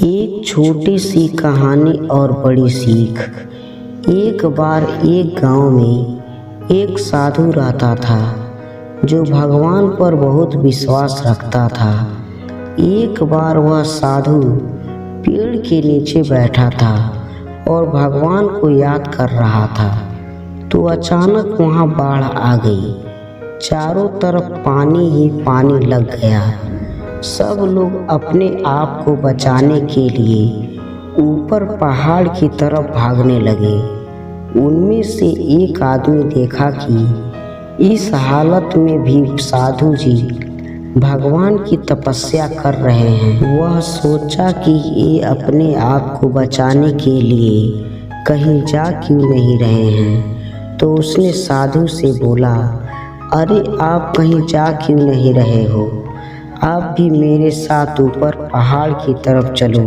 एक छोटी सी कहानी और बड़ी सीख। एक बार एक गांव में एक साधु रहता था जो भगवान पर बहुत विश्वास रखता था। एक बार वह साधु पेड़ के नीचे बैठा था और भगवान को याद कर रहा था, तो अचानक वहाँ बाढ़ आ गई। चारों तरफ पानी ही पानी लग गया। सब लोग अपने आप को बचाने के लिए ऊपर पहाड़ की तरफ भागने लगे। उनमें से एक आदमी देखा कि इस हालत में भी साधु जी भगवान की तपस्या कर रहे हैं। वह सोचा कि ये अपने आप को बचाने के लिए कहीं जा क्यों नहीं रहे हैं, तो उसने साधु से बोला, अरे आप कहीं जा क्यों नहीं रहे हो? आप भी मेरे साथ ऊपर पहाड़ की तरफ चलो,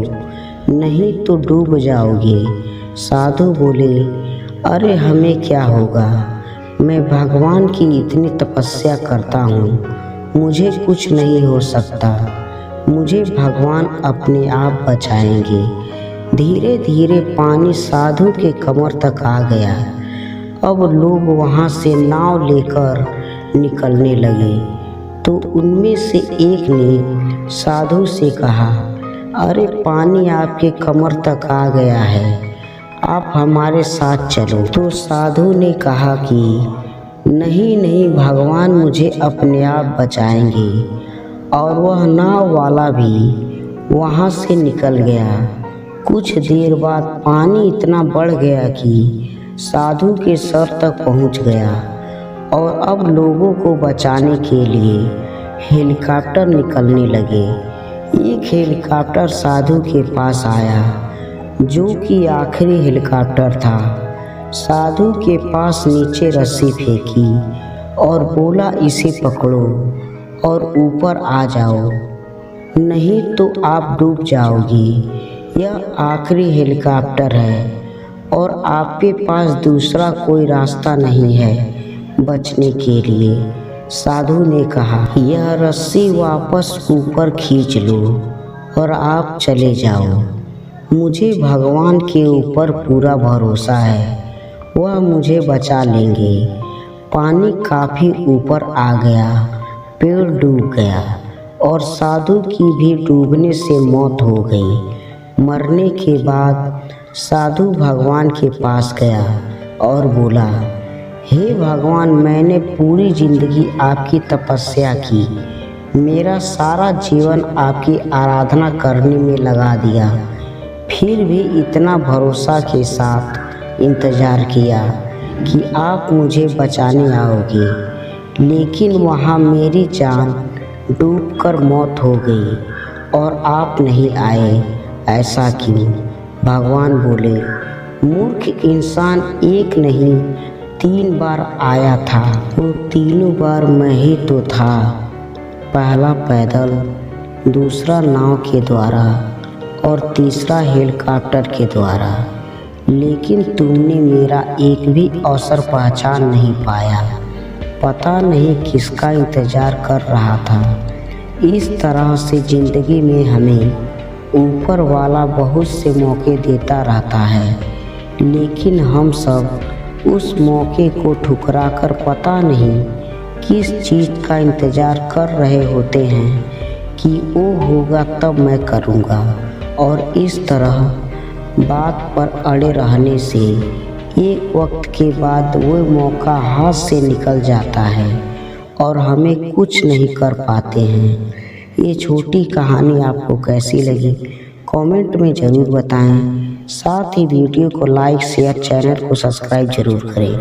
नहीं तो डूब जाओगे। साधु बोले, अरे हमें क्या होगा, मैं भगवान की इतनी तपस्या करता हूँ, मुझे कुछ नहीं हो सकता, मुझे भगवान अपने आप बचाएंगे। धीरे धीरे पानी साधु के कमर तक आ गया। अब लोग वहाँ से नाव लेकर निकलने लगे, तो उनमें से एक ने साधु से कहा, अरे पानी आपके कमर तक आ गया है, आप हमारे साथ चलो। तो साधु ने कहा कि नहीं नहीं, भगवान मुझे अपने आप बचाएंगे। और वह नाव वाला भी वहाँ से निकल गया। कुछ देर बाद पानी इतना बढ़ गया कि साधु के सर तक पहुँच गया और अब लोगों को बचाने के लिए हेलीकॉप्टर निकलने लगे। एक हेलीकॉप्टर साधु के पास आया, जो कि आखिरी हेलीकॉप्टर था। साधु के पास नीचे रस्सी फेंकी और बोला, इसे पकड़ो और ऊपर आ जाओ, नहीं तो आप डूब जाओगी। यह आखिरी हेलीकॉप्टर है और आपके पास दूसरा कोई रास्ता नहीं है बचने के लिए। साधु ने कहा, यह रस्सी वापस ऊपर खींच लो और आप चले जाओ। मुझे भगवान के ऊपर पूरा भरोसा है, वह मुझे बचा लेंगे। पानी काफ़ी ऊपर आ गया, पेड़ डूब गया और साधु की भी डूबने से मौत हो गई। मरने के बाद साधु भगवान के पास गया और बोला, हे भगवान, मैंने पूरी जिंदगी आपकी तपस्या की, मेरा सारा जीवन आपकी आराधना करने में लगा दिया, फिर भी इतना भरोसा के साथ इंतज़ार किया कि आप मुझे बचाने आओगे, लेकिन वहाँ मेरी जान डूबकर मौत हो गई और आप नहीं आए, ऐसा क्यों? भगवान बोले, मूर्ख इंसान, एक नहीं 3 बार आया था, वो तीनों बार मैं ही तो था। पहला पैदल, दूसरा नाव के द्वारा और तीसरा हेलीकॉप्टर के द्वारा, लेकिन तुमने मेरा एक भी अवसर पहचान नहीं पाया। पता नहीं किसका इंतज़ार कर रहा था। इस तरह से ज़िंदगी में हमें ऊपर वाला बहुत से मौके देता रहता है, लेकिन हम सब उस मौके को ठुकराकर पता नहीं किस चीज़ का इंतज़ार कर रहे होते हैं कि वो होगा तब मैं करूँगा। और इस तरह बात पर अड़े रहने से एक वक्त के बाद वो मौका हाथ से निकल जाता है और हमें कुछ नहीं कर पाते हैं। ये छोटी कहानी आपको कैसी लगी, कमेंट में ज़रूर बताएं। साथ ही वीडियो को लाइक, शेयर, चैनल को सब्सक्राइब जरूर करें।